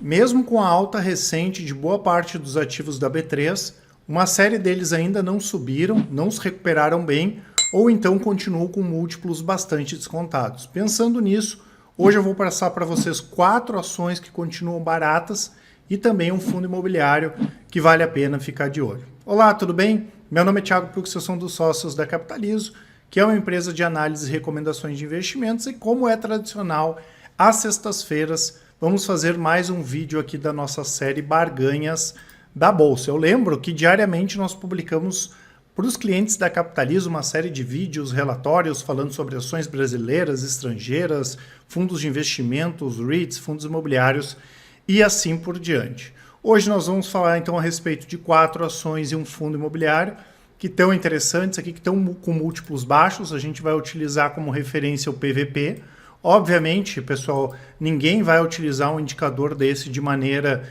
Mesmo com a alta recente de boa parte dos ativos da B3, uma série deles ainda não subiram, não se recuperaram bem ou então continuam com múltiplos bastante descontados. Pensando nisso, hoje eu vou passar para vocês 4 ações que continuam baratas e também um fundo imobiliário que vale a pena ficar de olho. Olá, tudo bem? Meu nome é Thiago Pux, eu sou um dos sócios da Capitalizo, que é uma empresa de análise e recomendações de investimentos, e como é tradicional, às sextas-feiras vamos fazer mais um vídeo aqui da nossa série Barganhas da Bolsa. Eu lembro que diariamente nós publicamos para os clientes da Capitalizo uma série de vídeos, relatórios falando sobre ações brasileiras, estrangeiras, fundos de investimentos, REITs, fundos imobiliários e assim por diante. Hoje nós vamos falar então a respeito de 4 ações e um fundo imobiliário que estão interessantes aqui, que estão com múltiplos baixos. A gente vai utilizar como referência o PVP. Obviamente, pessoal, ninguém vai utilizar um indicador desse de maneira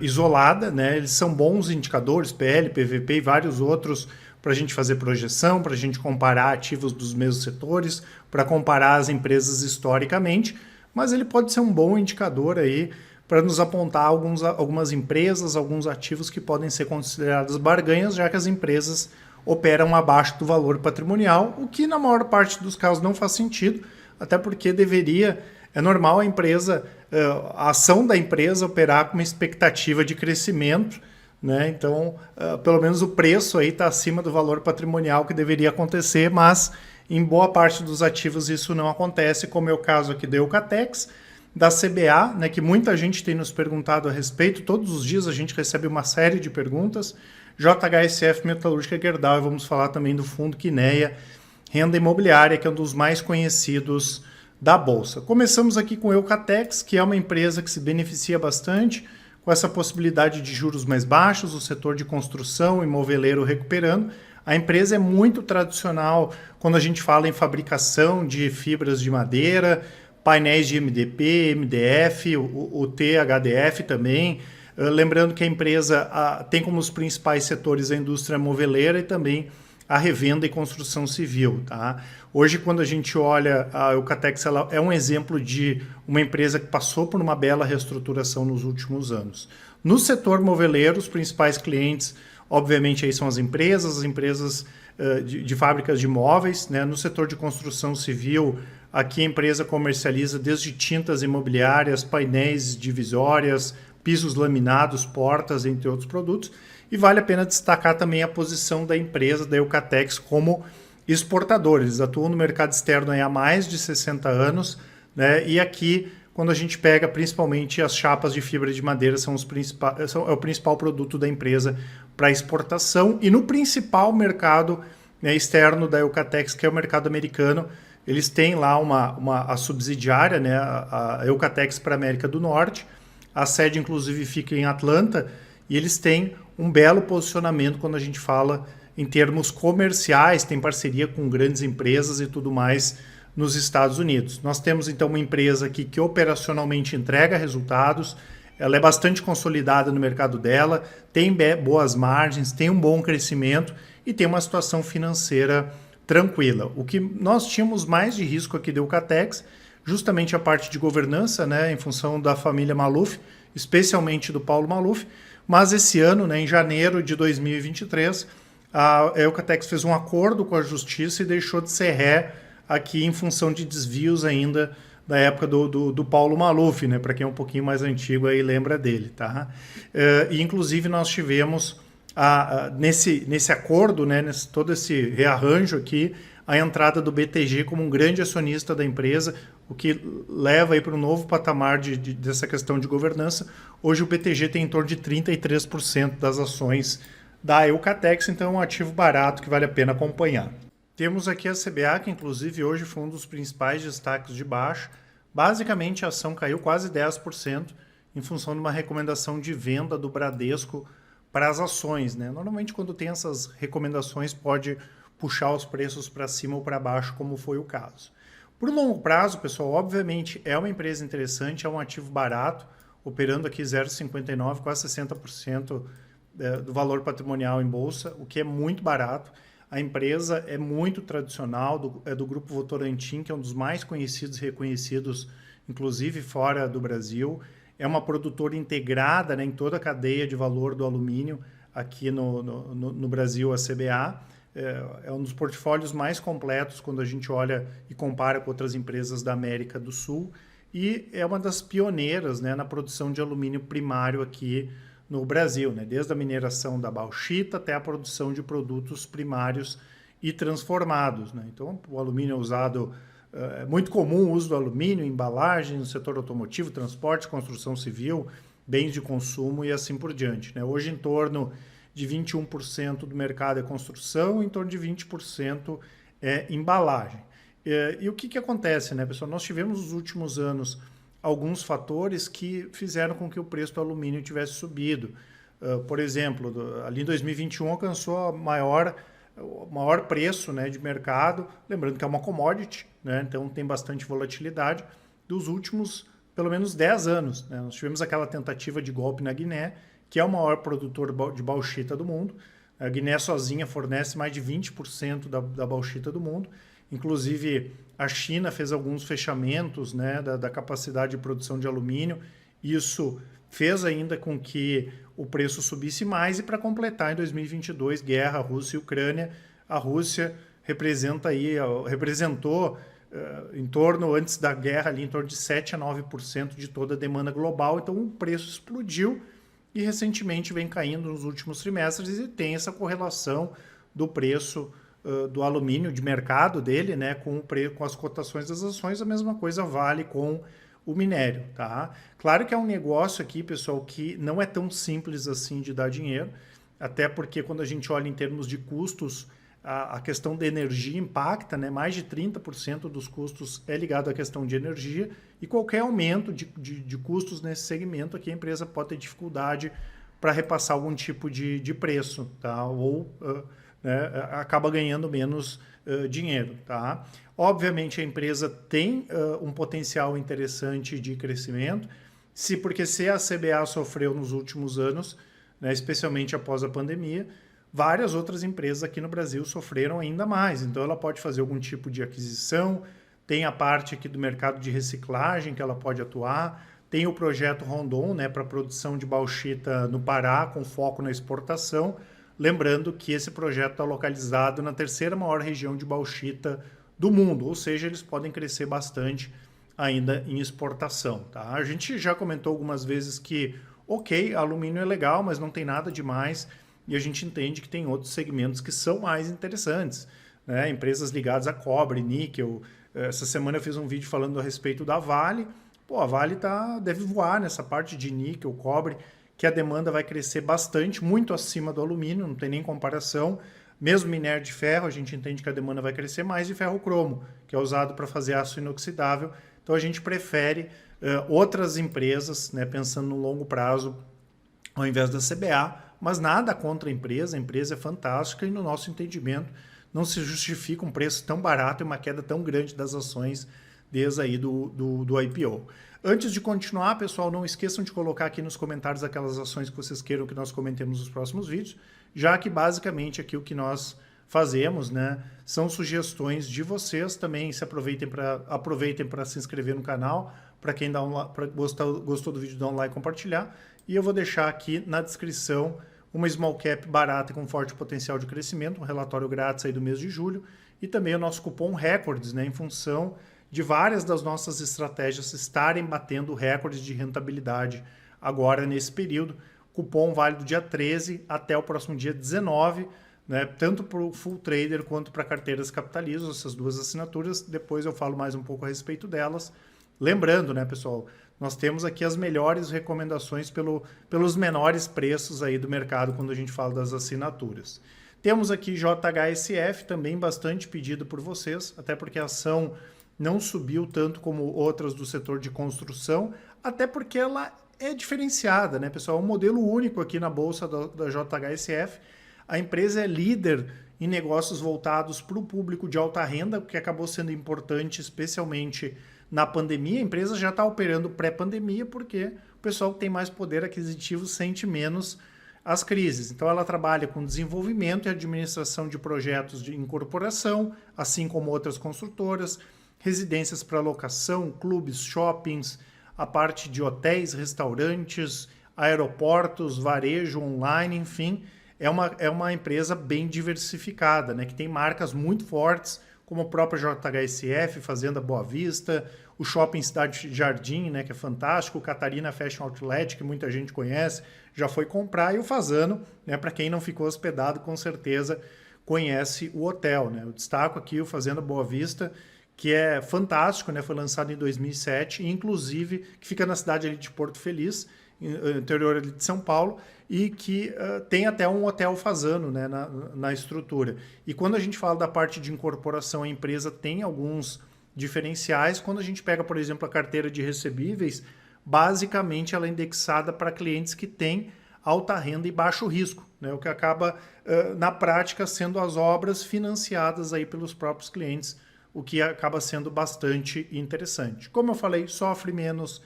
isolada, né? Eles são bons indicadores, PL, PVP e vários outros, para a gente fazer projeção, para a gente comparar ativos dos mesmos setores, para comparar as empresas historicamente, mas ele pode ser um bom indicador aí para nos apontar algumas empresas, alguns ativos que podem ser considerados barganhas, já que as empresas operam abaixo do valor patrimonial, o que na maior parte dos casos não faz sentido, até porque é normal a ação da empresa operar com uma expectativa de crescimento, né? Então, pelo menos o preço aí está acima do valor patrimonial que deveria acontecer, mas em boa parte dos ativos isso não acontece, como é o caso aqui da Eucatex, da CBA, né, que muita gente tem nos perguntado a respeito. Todos os dias a gente recebe uma série de perguntas. JHSF Metalúrgica Gerdau, e vamos falar também do fundo Quineia, renda imobiliária, que é um dos mais conhecidos da Bolsa. Começamos aqui com a Eucatex, que é uma empresa que se beneficia bastante com essa possibilidade de juros mais baixos, o setor de construção e moveleiro recuperando. A empresa é muito tradicional quando a gente fala em fabricação de fibras de madeira, painéis de MDP, MDF, o THDF também. Lembrando que a empresa tem como os principais setores a indústria moveleira e também a revenda e construção civil. Tá? Hoje, quando a gente olha, a Eucatex ela é um exemplo de uma empresa que passou por uma bela reestruturação nos últimos anos. No setor moveleiro, os principais clientes, obviamente, aí são as empresas de fábricas de móveis. Né? No setor de construção civil, aqui a empresa comercializa desde tintas imobiliárias, painéis divisórias, pisos laminados, portas, entre outros produtos. E vale a pena destacar também a posição da empresa, da Eucatex, como exportador. Eles atuam no mercado externo há mais de 60 anos, né? E aqui, quando a gente pega principalmente as chapas de fibra de madeira, é o principal produto da empresa para exportação. E no principal mercado, né, externo da Eucatex, que é o mercado americano, eles têm lá a subsidiária, né, a Eucatex para a América do Norte. A sede, inclusive, fica em Atlanta, e eles têm um belo posicionamento quando a gente fala em termos comerciais, tem parceria com grandes empresas e tudo mais nos Estados Unidos. Nós temos, então, uma empresa aqui que operacionalmente entrega resultados, ela é bastante consolidada no mercado dela, tem boas margens, tem um bom crescimento e tem uma situação financeira tranquila. O que nós tínhamos mais de risco aqui da Eucatex, justamente a parte de governança, né, em função da família Maluf, especialmente do Paulo Maluf, mas esse ano, né, em janeiro de 2023, a Eucatex fez um acordo com a Justiça e deixou de ser ré aqui em função de desvios ainda da época do Paulo Maluf, né, para quem é um pouquinho mais antigo aí lembra dele. Tá? E inclusive nós tivemos nesse acordo, né, todo esse rearranjo aqui, a entrada do BTG como um grande acionista da empresa, o que leva aí para um novo patamar dessa questão de governança. Hoje o BTG tem em torno de 33% das ações da Eucatex, então é um ativo barato que vale a pena acompanhar. Temos aqui a CBA, que inclusive hoje foi um dos principais destaques de baixo. Basicamente a ação caiu quase 10% em função de uma recomendação de venda do Bradesco para as ações. Né? Normalmente quando tem essas recomendações pode puxar os preços para cima ou para baixo, como foi o caso. Por longo prazo, pessoal, obviamente é uma empresa interessante, é um ativo barato, operando aqui 0,59, quase 60% do valor patrimonial em bolsa, o que é muito barato. A empresa é muito tradicional, é do Grupo Votorantim, que é um dos mais conhecidos e reconhecidos, inclusive fora do Brasil. é uma produtora integrada, né, em toda a cadeia de valor do alumínio aqui no Brasil, a CBA. É um dos portfólios mais completos quando a gente olha e compara com outras empresas da América do Sul, e é uma das pioneiras, né, na produção de alumínio primário aqui no Brasil, né, desde a mineração da bauxita até a produção de produtos primários e transformados, né. Então, o alumínio é usado, é muito comum o uso do alumínio em embalagens, no setor automotivo, transporte, construção civil, bens de consumo e assim por diante, né. Hoje, em torno de 21% do mercado é construção, em torno de 20% é embalagem. E o que acontece, né, pessoal? Nós tivemos nos últimos anos alguns fatores que fizeram com que o preço do alumínio tivesse subido. Por exemplo, ali em 2021 alcançou o maior preço, né, de mercado, lembrando que é uma commodity, né, então tem bastante volatilidade, dos últimos pelo menos 10 anos. Né? Nós tivemos aquela tentativa de golpe na Guiné, que é o maior produtor de bauxita do mundo. A Guiné sozinha fornece mais de 20% da bauxita do mundo. Inclusive, a China fez alguns fechamentos, né, da capacidade de produção de alumínio. Isso fez ainda com que o preço subisse mais. E para completar, em 2022, guerra Rússia e Ucrânia, a Rússia representou em torno, antes da guerra, ali, em torno de 7 a 9% de toda a demanda global. Então, o preço explodiu e recentemente vem caindo nos últimos trimestres, e tem essa correlação do preço do alumínio de mercado dele, né, com as cotações das ações. A mesma coisa vale com o minério, tá? Claro que é um negócio aqui, pessoal, que não é tão simples assim de dar dinheiro, até porque quando a gente olha em termos de custos, a questão da energia impacta, né? Mais de 30% dos custos é ligado à questão de energia, e qualquer aumento de custos nesse segmento aqui, a empresa pode ter dificuldade para repassar algum tipo de preço, tá? Ou né, acaba ganhando menos dinheiro. Tá? Obviamente a empresa tem um potencial interessante de crescimento, porque se a CBA sofreu nos últimos anos, né, especialmente após a pandemia, várias outras empresas aqui no Brasil sofreram ainda mais. Então ela pode fazer algum tipo de aquisição, tem a parte aqui do mercado de reciclagem que ela pode atuar, tem o projeto Rondon, né, para produção de bauxita no Pará, com foco na exportação. Lembrando que esse projeto está localizado na terceira maior região de bauxita do mundo, ou seja, eles podem crescer bastante ainda em exportação. Tá? A gente já comentou algumas vezes que, ok, alumínio é legal, mas não tem nada demais, e a gente entende que tem outros segmentos que são mais interessantes, né? Empresas ligadas a cobre, níquel. Essa semana eu fiz um vídeo falando a respeito da Vale. Pô, a Vale deve voar nessa parte de níquel, cobre, que a demanda vai crescer bastante, muito acima do alumínio, não tem nem comparação. Mesmo minério de ferro, a gente entende que a demanda vai crescer mais, de ferro cromo, que é usado para fazer aço inoxidável. Então a gente prefere outras empresas, né, pensando no longo prazo, ao invés da CBA, mas nada contra a empresa é fantástica, e no nosso entendimento não se justifica um preço tão barato e uma queda tão grande das ações desde aí do IPO. Antes de continuar, pessoal, não esqueçam de colocar aqui nos comentários aquelas ações que vocês queiram que nós comentemos nos próximos vídeos, já que basicamente aqui o que nós fazemos, né, são sugestões de vocês. Também aproveitem para se inscrever no canal, para quem gostou do vídeo, dá um like e compartilhar. E eu vou deixar aqui na descrição uma small cap barata com forte potencial de crescimento, um relatório grátis aí do mês de julho, e também o nosso cupom Records, né, em função de várias das nossas estratégias estarem batendo recordes de rentabilidade agora nesse período. Cupom válido dia 13 até o próximo dia 19, né, tanto para o Full Trader quanto para carteiras capitalistas, essas duas assinaturas. Depois eu falo mais um pouco a respeito delas. Lembrando, né, pessoal, nós temos aqui as melhores recomendações pelos menores preços aí do mercado quando a gente fala das assinaturas. Temos aqui JHSF, também bastante pedido por vocês, até porque a ação não subiu tanto como outras do setor de construção, até porque ela é diferenciada, né, pessoal? É um modelo único aqui na bolsa da JHSF. A empresa é líder em negócios voltados para o público de alta renda, o que acabou sendo importante, especialmente na pandemia. A empresa já está operando pré-pandemia, porque o pessoal que tem mais poder aquisitivo sente menos as crises. Então ela trabalha com desenvolvimento e administração de projetos de incorporação, assim como outras construtoras, residências para locação, clubes, shoppings, a parte de hotéis, restaurantes, aeroportos, varejo online, enfim, é uma empresa bem diversificada, né, que tem marcas muito fortes, como a própria JHSF, Fazenda Boa Vista, o Shopping Cidade Jardim, né, que é fantástico, o Catarina Fashion Outlet, que muita gente conhece, já foi comprar, e o Fasano, né, para quem não ficou hospedado, com certeza conhece o hotel. Né? Eu destaco aqui o Fazenda Boa Vista, que é fantástico, né, foi lançado em 2007, e inclusive que fica na cidade ali de Porto Feliz, interior ali de São Paulo, e que tem até um hotel Fasano, né, na estrutura. E quando a gente fala da parte de incorporação, a empresa tem alguns diferenciais. Quando a gente pega, por exemplo, a carteira de recebíveis, basicamente ela é indexada para clientes que têm alta renda e baixo risco, né, o que acaba, na prática, sendo as obras financiadas aí pelos próprios clientes, o que acaba sendo bastante interessante. Como eu falei, sofre menos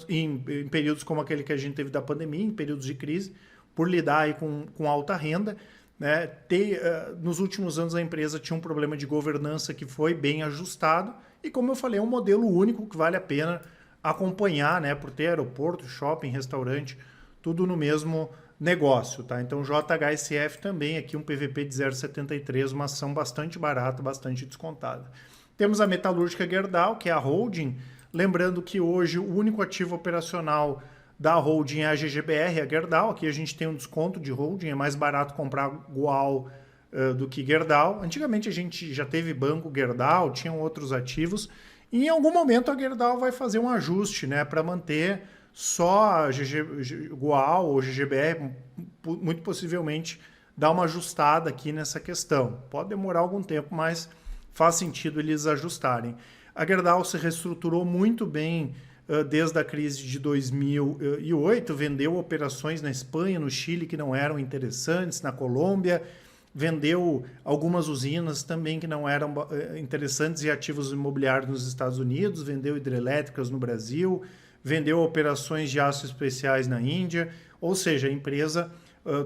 em períodos como aquele que a gente teve da pandemia, em períodos de crise, por lidar aí com alta renda. Né? Nos últimos anos a empresa tinha um problema de governança que foi bem ajustado e, como eu falei, é um modelo único que vale a pena acompanhar, né? Por ter aeroporto, shopping, restaurante, tudo no mesmo negócio. Tá? Então JHSF também, aqui um PVP de 0,73, uma ação bastante barata, bastante descontada. Temos a Metalúrgica Gerdau, que é a holding. Lembrando que hoje o único ativo operacional da holding é a GGBR, a Gerdau. Aqui a gente tem um desconto de holding, é mais barato comprar Gual do que Gerdau. Antigamente a gente já teve banco Gerdau, tinham outros ativos. E em algum momento a Gerdau vai fazer um ajuste, né, para manter só a Gual ou GGBR, muito possivelmente dar uma ajustada aqui nessa questão. Pode demorar algum tempo, mas faz sentido eles ajustarem. A Gerdau se reestruturou muito bem desde a crise de 2008, vendeu operações na Espanha, no Chile, que não eram interessantes, na Colômbia, vendeu algumas usinas também que não eram interessantes e ativos imobiliários nos Estados Unidos, vendeu hidrelétricas no Brasil, vendeu operações de aços especiais na Índia, ou seja, a empresa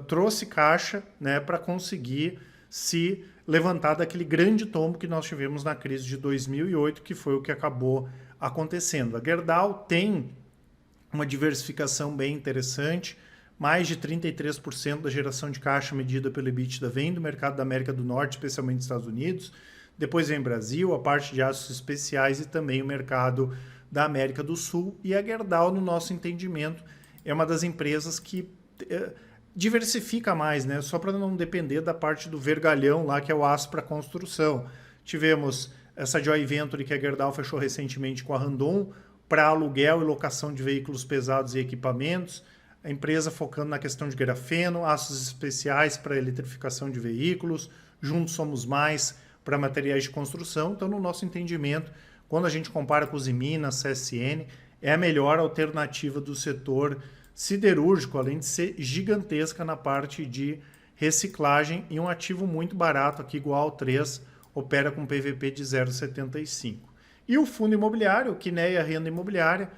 trouxe caixa, né, para conseguir se levantar daquele grande tombo que nós tivemos na crise de 2008, que foi o que acabou acontecendo. A Gerdau tem uma diversificação bem interessante, mais de 33% da geração de caixa medida pelo EBITDA vem do mercado da América do Norte, especialmente dos Estados Unidos, depois vem Brasil, a parte de aços especiais e também o mercado da América do Sul. E a Gerdau, no nosso entendimento, é uma das empresas que diversifica mais, né? Só para não depender da parte do vergalhão lá, que é o aço para construção. Tivemos essa joint venture que a Gerdau fechou recentemente com a Randon para aluguel e locação de veículos pesados e equipamentos. A empresa focando na questão de grafeno, aços especiais para eletrificação de veículos, Juntos Somos Mais para materiais de construção. Então, no nosso entendimento, quando a gente compara com os Usiminas, CSN, é a melhor alternativa do setor siderúrgico, além de ser gigantesca na parte de reciclagem e um ativo muito barato, aqui igual ao 3, opera com PVP de 0,75. E o fundo imobiliário, o Quineia Renda Imobiliária,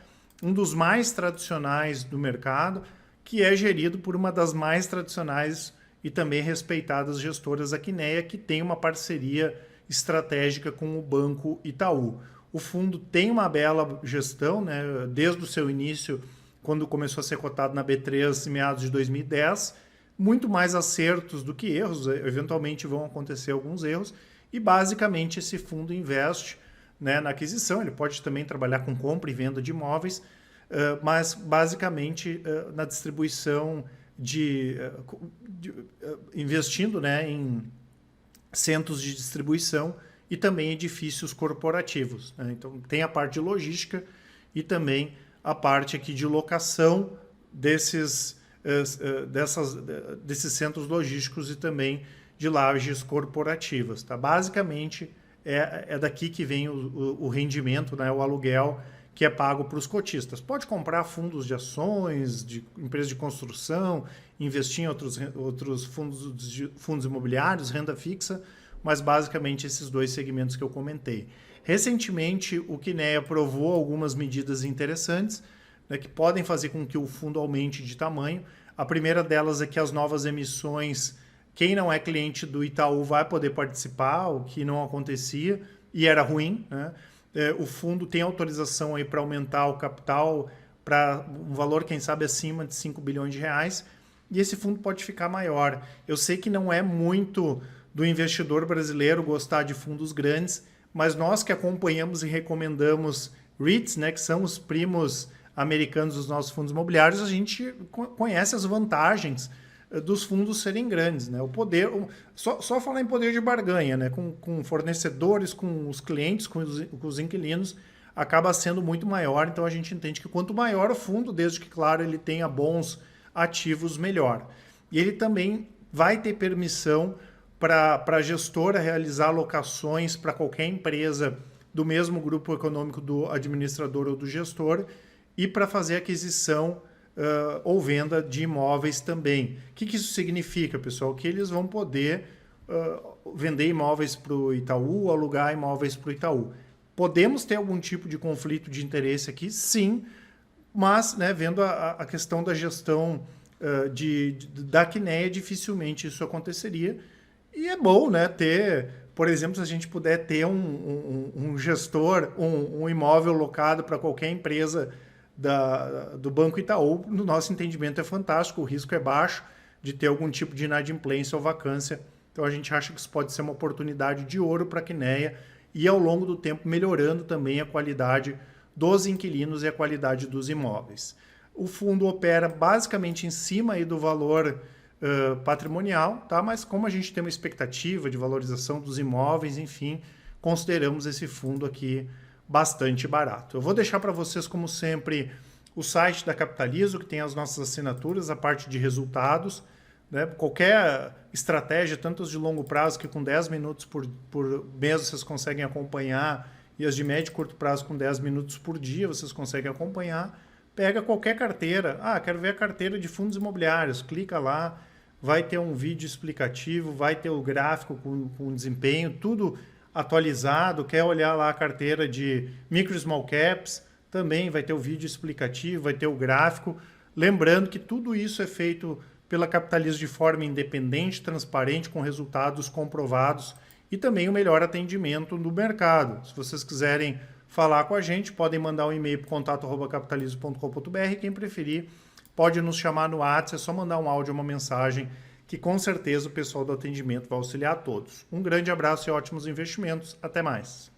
um dos mais tradicionais do mercado, que é gerido por uma das mais tradicionais e também respeitadas gestoras, a Quineia, que tem uma parceria estratégica com o Banco Itaú. O fundo tem uma bela gestão, né? Desde o seu início, quando começou a ser cotado na B3 em meados de 2010, muito mais acertos do que erros, eventualmente vão acontecer alguns erros, e basicamente esse fundo investe, né, na aquisição. Ele pode também trabalhar com compra e venda de imóveis, mas basicamente na distribuição investindo, né, em centros de distribuição e também edifícios corporativos. Né? Então tem a parte de logística e também a parte aqui de locação desses centros logísticos e também de lajes corporativas. Tá? Basicamente, é daqui que vem o rendimento, né, o aluguel que é pago para os cotistas. Pode comprar fundos de ações, de empresas de construção, investir em outros fundos imobiliários, renda fixa, mas basicamente esses dois segmentos que eu comentei. Recentemente, o Quineia aprovou algumas medidas interessantes, né, que podem fazer com que o fundo aumente de tamanho. A primeira delas é que as novas emissões, quem não é cliente do Itaú vai poder participar, o que não acontecia e era ruim, né? O fundo tem autorização aí para aumentar o capital para um valor, quem sabe, acima de 5 bilhões de reais, e esse fundo pode ficar maior. Eu sei que não é muito do investidor brasileiro gostar de fundos grandes, mas nós que acompanhamos e recomendamos REITs, né, que são os primos americanos dos nossos fundos imobiliários, a gente conhece as vantagens dos fundos serem grandes, né? O poder, só falar em poder de barganha, né? Com fornecedores, com os clientes, com os inquilinos, acaba sendo muito maior. Então a gente entende que quanto maior o fundo, desde que, claro, ele tenha bons ativos, melhor. E ele também vai ter permissão para a gestora realizar alocações para qualquer empresa do mesmo grupo econômico do administrador ou do gestor e para fazer aquisição ou venda de imóveis também. O que isso significa, pessoal? Que eles vão poder vender imóveis para o Itaú, alugar imóveis para o Itaú. Podemos ter algum tipo de conflito de interesse aqui? Sim, mas, né, vendo a questão da gestão da Quineia, dificilmente isso aconteceria. E é bom, né, ter, por exemplo, se a gente puder ter um gestor, um imóvel locado para qualquer empresa do Banco Itaú, no nosso entendimento é fantástico, o risco é baixo de ter algum tipo de inadimplência ou vacância. Então a gente acha que isso pode ser uma oportunidade de ouro para a Quineia e ao longo do tempo melhorando também a qualidade dos inquilinos e a qualidade dos imóveis. O fundo opera basicamente em cima aí do valor patrimonial, tá? Mas como a gente tem uma expectativa de valorização dos imóveis, enfim, consideramos esse fundo aqui bastante barato. Eu vou deixar para vocês, como sempre, o site da Capitalizo, que tem as nossas assinaturas, a parte de resultados, né? Qualquer estratégia, tanto as de longo prazo, que com 10 minutos por mês vocês conseguem acompanhar, e as de médio e curto prazo com 10 minutos por dia vocês conseguem acompanhar. Pega qualquer carteira. Quero ver a carteira de fundos imobiliários. Clica lá, vai ter um vídeo explicativo, vai ter o gráfico com desempenho, tudo atualizado. Quer olhar lá a carteira de micro e small caps, também vai ter o vídeo explicativo, vai ter o gráfico. Lembrando que tudo isso é feito pela Capitalizo de forma independente, transparente, com resultados comprovados e também o melhor atendimento do mercado. Se vocês quiserem falar com a gente, podem mandar um e-mail para contato@capitalizo.com.br. Quem preferir, pode nos chamar no WhatsApp, é só mandar um áudio ou uma mensagem, que com certeza o pessoal do atendimento vai auxiliar a todos. Um grande abraço e ótimos investimentos. Até mais.